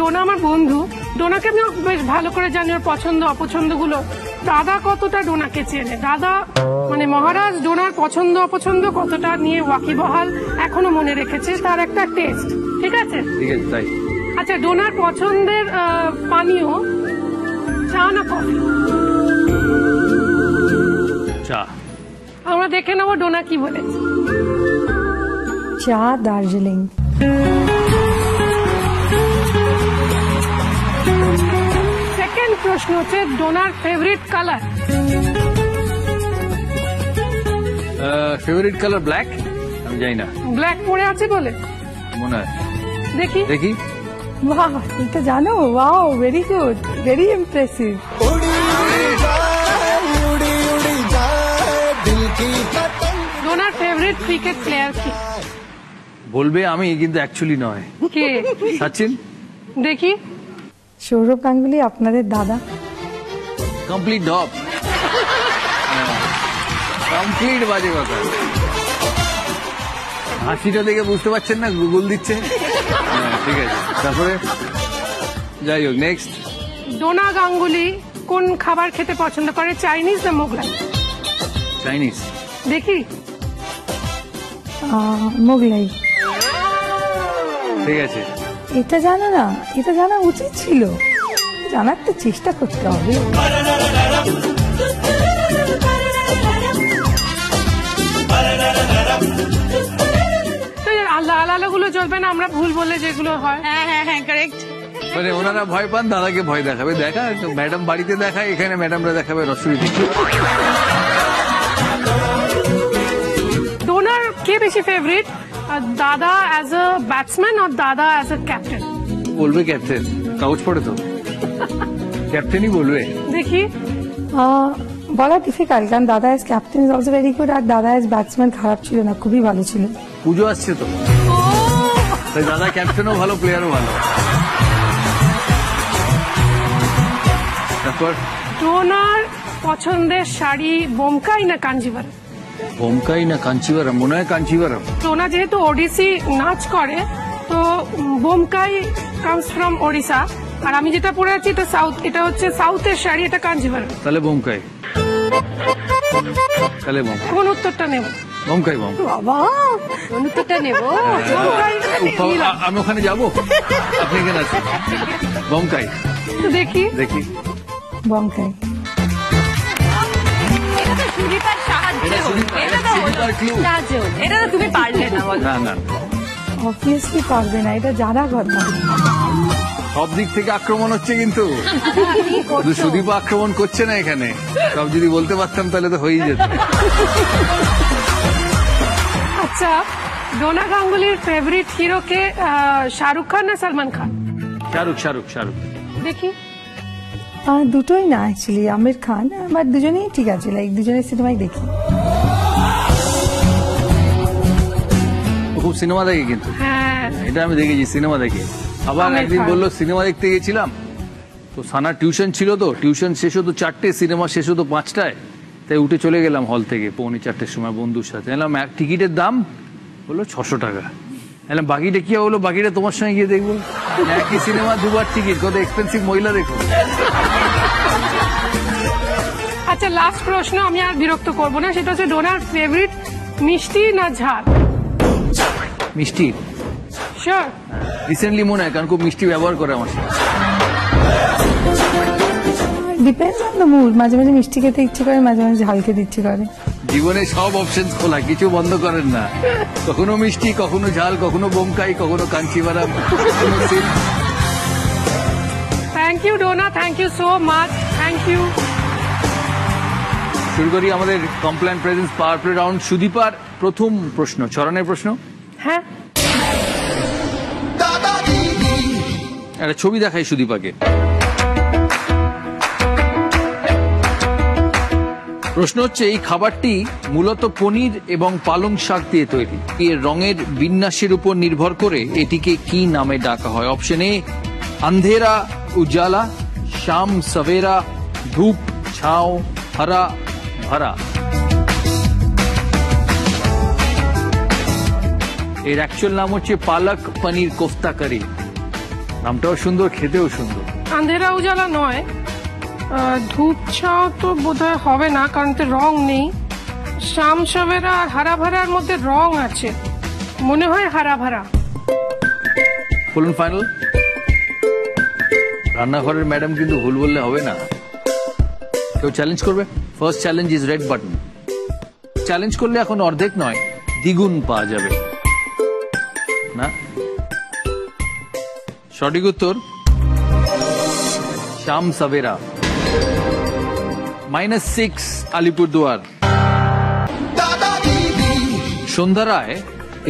ডোনা আমার বন্ধু, ডোনাকে আমি বেশ ভালো করে জানি, ওর পছন্দ অপছন্দ গুলো। দাদা কতটা ডোনাকে চেনে, দাদা মানে মহারাজ ডোনার পছন্দ অপছন্দ কতটা নিয়ে ওয়াকিবহাল, এখনো মনে রেখেছে, তার একটা টেস্ট। ঠিক আছে, ঠিক আছে, তাই। আচ্ছা, ডোনার পছন্দের পানীয় চা না কফি? চা। আমরা দেখে নেবো ডোনা কি বলেছে। চা, দার্জিলিং। সেকেন্ড প্রশ্ন হচ্ছে ডোনার favourite colour. Favourite colour black. আমি জানি না, ব্ল্যাক পরে আছে বলে মনে হয়। দেখি দেখি। বাহ, এটা জানো? Wow, very good, very impressive. ডোনার ফেভারিট ক্রিকেট প্লেয়ার কি? বলবে আমি, কিন্তু অ্যাকচুয়ালি নয়। কে? সচিন। দেখি। সৌরভ গাঙ্গুলি, আপনাদের দাদা। কমপ্লিট ডপ, কমপ্লিট বাজে কথা। হাসিটা দেখে বুঝতে পারছেন না গুগল দিচ্ছে। ঠিক আছে, তারপরে যাই হোক, নেক্সট। ডোনা গাঙ্গুলি কোন খাবার খেতে পছন্দ করে, চাইনিজ না মোগলাই? চাইনিজ। দেখি। মোগলাই। ঠিক আছে। এটা জানো না? এটা জানা উচিত ছিল, জানার তো চেষ্টা করতে হবে। লাল আলোগুলো জ্বলবে না, আমরা ভুল বলে যেগুলো হয়। হ্যাঁ হ্যাঁ হ্যাঁ, কারেক্ট। মানে ওনারা ভয় পান, দাদাকে ভয় দেখাবে। দেখা ম্যাডাম বাড়িতে দেখায়, এখানে ম্যাডামরা দেখাবে রসুইতে। ডোনার কে বেশি ফেভারিট, দাদা অ্যাজ আ ব্যাটসম্যান আর দাদা অ্যাজ আ ক্যাপ্টেন? বলবে ক্যাপ্টেন, কাগজ পড়ে তো ক্যাপ্টেনই বলবে। দেখি। বলা ডিফিকাল্ট, কারণ Dada as captain is also very good, আর দাদা এজ ব্যাটসম্যান খারাপ ছিল না, খুবই ভালো ছিল। পুজো আসছে তো, তাই দাদা ক্যাপ্টেনও ভালো, প্লেয়ারও ভালো। তারপর ডোনার পছন্দের শাড়ি বোমকাই না কাঞ্জিভারম? বোমকাই না কাঞ্চিভারম? মনে হয় কাঞ্চিভারম। ডোনা যেহেতু ওডিসি নাচ করে, তো বোমকাই কামস ফ্রম ওড়িশা, আর আমি যেটা পরে আছি এটা সাউথ, এটা হচ্ছে সাউথের শাড়ি, এটা কাঞ্জিভারম। তাহলে বোমকাই, তাহলে কোন উত্তরটা নেব? বোমকাই। বোম। বাবা, কোন উত্তরটা নেব? আমি ওখানে যাবো, আপনি এখানে আছেন। বোমকাই। দেখি। দেখি। বঙ্কাই। এটা তো তুমি পারলে না। না না, অবভিয়াসলি পারবে না, এটা জানা কথা। সব দিক থেকে আক্রমণ হচ্ছে, কিন্তু শুধু সুদীপ আক্রমণ করছে না এখানে। সব যদি বলতে পারতাম তাহলে তো হয়েই যেত। আচ্ছা, ডোনা গাঙ্গুলির ফেভারিট হিরো কে, শাহরুখ খান না সালমান খান? শাহরুখ। শাহরুখ। শাহরুখ। দেখি। দুটোই না, অ্যাকচুয়ালি আমির খান, আমার দুজনেই ঠিক আছে, লাইক দুজনের সিনেমাই দেখি। খুব সিনেমা দেখে, কিন্তু হ্যাঁ, এটা আমি দেখেছি সিনেমা দেখে। আবার একদিন বললো সিনেমা দেখতে গেছিলাম, তো সানার টিউশন ছিল, তো টিউশন শেষ হতো 4টে, সিনেমা শেষ হতো 5টায়, তাই উঠে চলে গেলাম হল থেকে 3:45-4টের সময় বন্ধুর সাথে। এলাম, টিকিটের দাম বললো 600 টাকা। এলাম, বাকিটা কি হলো? বাকিটা তোমার সঙ্গে গিয়ে দেখবো। একই সিনেমা দুবার টিকিট, কত এক্সপেন্সিভ মহিলা দেখো। আচ্ছা, লাস্ট প্রশ্ন, আমি আর বিরক্ত করবো না, সেটা হচ্ছে ডোনার ফেভারিট মিষ্টি না ঝাল? মিষ্টি। শিওর? রিসেন্টলি মনে হয়, কারণ খুব মিষ্টি ব্যবহার করে আমার সাথে। ডিপেন্ডস অন দ্য মুড, মাঝে মাঝে মিষ্টি খেতে ইচ্ছে করে, মাঝে মাঝে ঝাল খেতে ইচ্ছে করে। জীবনে সব অপশন খোলা, কিছু বন্ধ করেন না। কখনো মিষ্টি, কখনো ঝাল, কখনো বোমকাই, কখনো Kanjeevaram. Thank you Dona, thank you so much, thank you. শুরু করি আমাদের Complan presents power play round. সুদীপার প্রথম প্রশ্ন, চরণের প্রশ্ন। হ্যাঁ, একটা ছবি দেখাই সুদীপাকে। প্রশ্ন হচ্ছে, এই খাবারটি মূলত পনির এবং পালং শাক দিয়ে তৈরি। এর রঙের বিন্যাসের উপর নির্ভর করে এটিকে কি নামে ডাকা হয়? অপশন এ আন্ধেরা উজালা, শাম সবেরা, ধূপ ছাও, হরা ভরা। এর অ্যাকচুয়াল নাম হচ্ছে পালক পনির কোফতা কারি। নামটাও সুন্দর, খেতেও সুন্দর। আন্ধেরা উজালা নয়, ধূপ ছাও তো বোধহয় হবে না, কারণ তো রং নেই। শ্যাম সবেরা আর হারা ভারার মধ্যে রং আছে, মনে হয় হারা ভারা। বলুন ফাইনাল। রান্নাঘরের ম্যাডাম কিন্তু ভুল বললে হবে না। কেউ চ্যালেঞ্জ করবে? First challenge is red button. Challenge করলে এখন অর্ধেক নয়, দ্বিগুণ পাওয়া যাবে না। সঠিক উত্তর শ্যাম সাবেরা। -6 আলিপুরদুয়ার। সন্ধ্যা রায়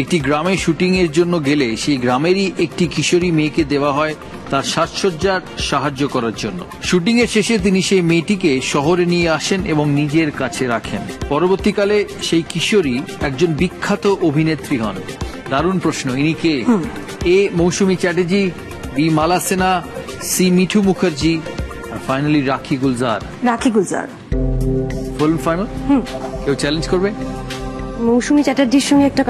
একটি গ্রামে শুটিং এর জন্য গেলে সেই গ্রামেরই একটি কিশোরী মেয়েকে দেওয়া হয় তার সাজসজ্জার সাহায্য করার জন্য। শুটিং এর শেষে তিনি সেই মেয়েটিকে শহরে নিয়ে আসেন এবং নিজের কাছে রাখেন। পরবর্তীকালে সেই কিশোরী একজন বিখ্যাত অভিনেত্রী হন। দারুণ প্রশ্ন। ইনি কে? এ মৌসুমী চ্যাটার্জি, বি মালা সেনা, সি মিঠু মুখার্জি, আর ফাইনালি রাখি গুলজার। রাখি গুলজার। ফুল ফাইনাল। কেউ চ্যালেঞ্জ করবে? মৌসুমী চ্যাটার্জির সঙ্গে একটা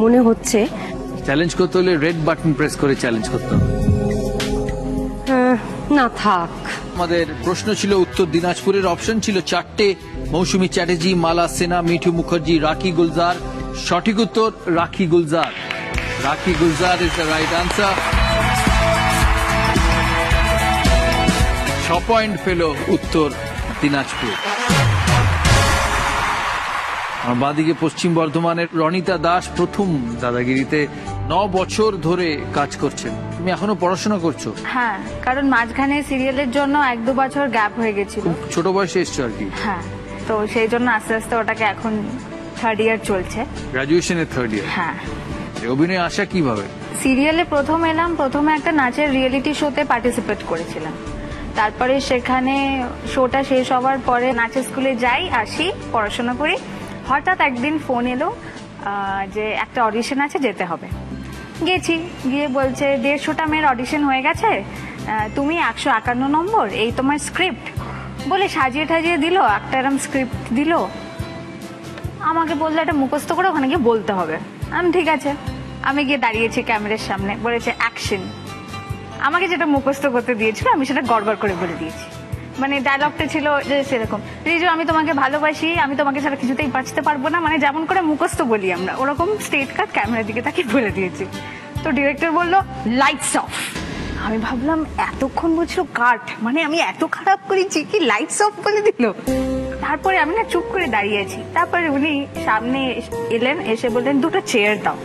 মনে হচ্ছে। চ্যালেঞ্জ করতে হলে রেড বাটন প্রেস করে চ্যালেঞ্জ করতে হবে। না থাক। আমাদের প্রশ্ন ছিল উত্তর দিনাজপুরের। অপশন ছিল 4টে, মৌসুমী চ্যাটার্জি, মালা সেনা, মিঠু মুখার্জি, রাখি গুলজার। সঠিক উত্তর রাখি গুলজার। রাখি Gulzar is the right answer. 6 point পেল উত্তর দিনাজপুর। আমার বাঁদিকে পশ্চিম বর্ধমানের রনিতা দাস প্রথম দাদাগিরিতে 9 বছর ধরে কাজ করছেন। তুমি এখনো পড়াশোনা করছো? হ্যাঁ, কারণ মাঝখানে সিরিয়ালের জন্য 1-2 বছর গ্যাপ হয়ে গেছিল। খুব ছোট বয়সে এসছো আর কি। হ্যাঁ, তো সেই জন্য আস্তে আস্তে ওটাকে এখন 3rd ইয়ার চলছে। গ্রাজুয়েশনের 3rd ইয়ার। হ্যাঁ। অভিনয়ে আসা কিভাবে? সিরিয়ালে প্রথম এলাম, প্রথমে একটা নাচের রিয়েলিটি শোতে পার্টিসিপেট করেছিলাম। তারপরে সেখানে শোটা শেষ হওয়ার পরে নাচের স্কুলে যাই, আসি, পড়াশোনা করি। হঠাৎ একদিন ফোন এলো যে একটা অডিশন আছে, যেতে হবে। গেছি, গিয়ে বলছে 150টা মেয়ের অডিশন হয়ে গেছে, তুমি 151 নম্বর, এই তোমার স্ক্রিপ্ট বলে সাজিয়ে ঠাজিয়ে দিল। একটা এরম স্ক্রিপ্ট দিল, আমাকে বললো এটা মুখস্থ করে ওখানে গিয়ে বলতে হবে। আমি ঠিক আছে। আমি গিয়ে দাঁড়িয়েছি ক্যামেরার সামনে, বলেছে অ্যাকশন। আমাকে যেটা মুখস্থ করতে দিয়েছিল আমি সেটা গড়গড় করে বলে দিয়েছি। মানে ডায়লগটা ছিল যে সেরকম, রিজু আমি তোমাকে ভালোবাসি, আমি তোমাকে ছাড়া কিছুতেই বাঁচতে পারবো না, মানে যেমন করে মুখস্থ বলি আমরা ওরকম স্ট্রেট কাট ক্যামেরার দিকে তাকে বলে দিয়েছি। তো ডিরেক্টর বলল লাইটস অফ। আমি ভাবলাম এতক্ষণ বলছিল কাট, মানে আমি এত খারাপ করেছি কি লাইটস অফ বলে দিল। তারপরে আমি না চুপ করে দাঁড়িয়েছি। তারপরে উনি সামনে এলেন, এসে বললেন 2টা চেয়ার দাও।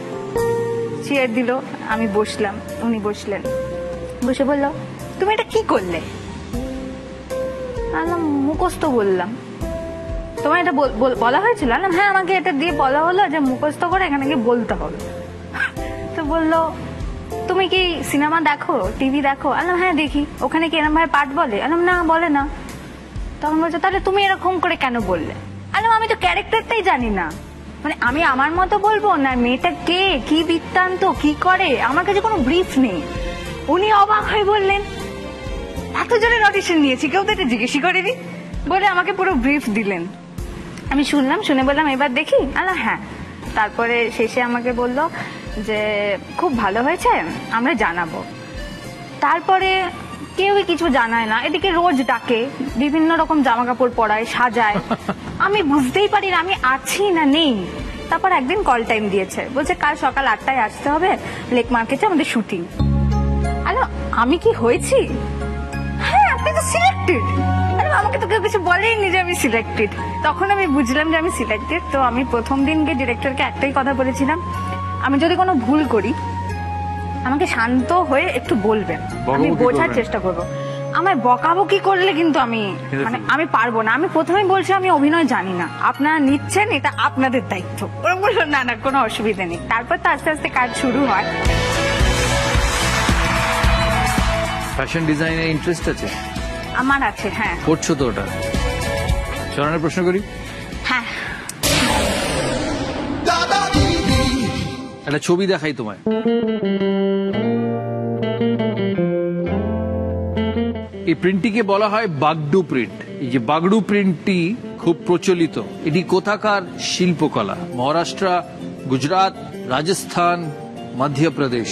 চেয়ার দিল, আমি বসলাম, উনি বসলেন, বসে বলল তুমি এটা কি করলে? মুখস্থ বললাম। তোমার এটা বলা হয়েছিল? হ্যাঁ, আমাকে এটা দিয়ে বলা হলো যে মুখস্থ করে এখানে গিয়ে বলতে হবে। তো বললো তুমি কি সিনেমা দেখো, টিভি দেখো? হ্যাঁ দেখি। ওখানে কি এরকম ভাবে পাঠ বলে? না, বলে না। তখন বলছো তাহলে তুমি এরকম করে কেন বললে? আমি তো ক্যারেক্টারটাই জানি না, মানে আমি আমার মতো বলবো না মেয়েটা কে, কি বৃত্তান্ত, কি করে, আমার কাছে কোনো ব্রিফ নেই। উনি অবাক হয়ে বললেন এত জনের অডিশন নিয়েছি, কেউ তো এটা জিজ্ঞেসই করেনি, বলে আমাকে পুরো ব্রিফ দিলেন। আমি শুনলাম, শুনে বললাম এবার দেখি। হ্যাঁ। তারপরে শেষে আমাকে বলল যে খুব ভালো হয়েছে, আমরা জানাবো। তারপরে কেউই কিছু জানায় না, এদিকে রোজ ডাকে, বিভিন্ন রকম জামা কাপড় পরায়, সাজায়, আমি বুঝতেই পারি না আমি আছি না নেই। তারপর একদিন কল টাইম দিয়েছে, বলছে কাল সকাল 8টায় আসতে হবে, লেক মার্কেটে আমাদের শুটিং। আমি কি হয়েছি? হ্যাঁ, আপনি তো সিলেক্টেড। আমাকে তো কেউ কিছু বলেইনি যে আমি সিলেক্টেড। তখন আমি বুঝলাম যে আমি সিলেক্টেড। তো আমি প্রথম দিন গিয়ে ডিরেক্টরকে একটাই কথা বলেছিলাম, আমি যদি কোনো ভুল করি আমাকে শান্ত হয়ে একটু বলবেন, আমি বোঝার চেষ্টা করব। আমায় বকাবকি করলে কিন্তু আমি পারবো না। আমি প্রথমেই বলছি আমি অভিনয় জানি না, আপনারা নিচ্ছেন, এটা আপনাদের দায়িত্ব। ওরা বললো না না কোনো অসুবিধা নেই। তারপর তো আস্তে আস্তে কাজ শুরু হয়। ফ্যাশন ডিজাইনে ইন্টারেস্ট আছে? আমার আছে। হ্যাঁ, করছো তো ওটা? চরণের প্রশ্ন করি। হ্যাঁ, একটা ছবি দেখাই তোমায়। এই প্রিন্টটিকে বলা হয় বাগডু প্রিন্ট। এই যে বাগডু প্রিন্টটি খুব প্রচলিত। এটি কোথাকার শিল্পকলা? মহারাষ্ট্র, গুজরাট, রাজস্থান, মধ্যপ্রদেশ।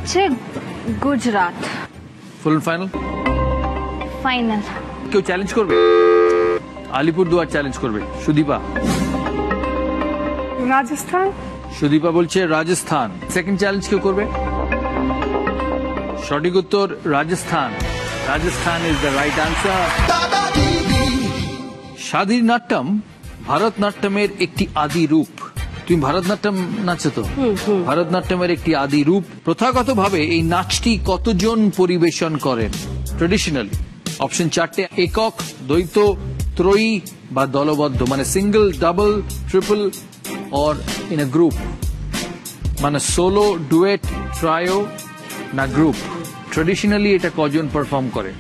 হচ্ছে গুজরাট। ফুল ফাইনাল? ফাইনাল। কেউ চ্যালেঞ্জ করবে? আলিপুরদুয়ার চ্যালেঞ্জ করবে। সুদীপা? রাজস্থান। সুদীপা বলছে রাজস্থান। সেকেন্ড চ্যালেঞ্জ কেউ করবে? সঠিক উত্তর Rajasthan. Rajasthan is the right answer. স্বাধীর নাট্যম ভারতনাট্যমের একটি আদি রূপ। তুমি ভারতনাট্যম নাচো তো? ভারতনাট্যমের একটি আদি রূপ। প্রথাগতভাবে এই নাচটি কতজন পরিবেশন করেন ট্রেডিশনালি? অপশন 4টে, একক, দ্বৈত, ত্রয়ী বা দলবদ্ধ, মানে single, double, triple or in a group, মানে সোলো, ডুয়েট, ট্রায়ো না গ্রুপ। ট্রেডিশনালি এটা কজন পারফর্ম করে?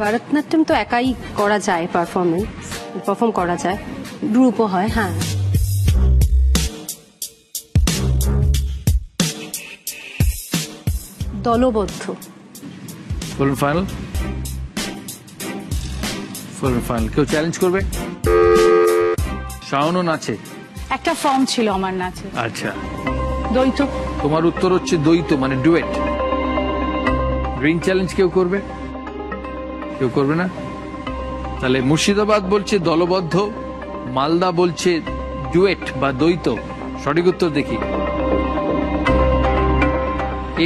ভারতনাট্যম তো একাই করা যায়, পারফর্ম করা যায়, গ্রুপও হয়। হ্যাঁ, দলবদ্ধ। ফুল ফাইনাল? ফুল ফাইনাল। কেউ চ্যালেঞ্জ করবে? শাওনও নাচে? একটা ফর্ম ছিল আমার নাচে, আচ্ছা, দ্বৈত। তোমার উত্তর হচ্ছে দ্বৈত, মানে ডুয়েট। গ্রিন চ্যালেঞ্জ কেউ করবে? কেউ করবে না? তাহলে মুর্শিদাবাদ বলছে দলবদ্ধ, মালদা বলছে ডুয়েট বা দ্বৈত। সঠিক উত্তর দেখি।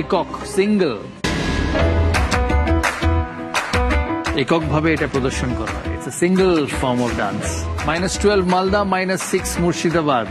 একক, সিঙ্গেল। এককভাবে এটা প্রদর্শন করা হয়। It's a single form of dance. -12 Malda, -6 Murshidabad.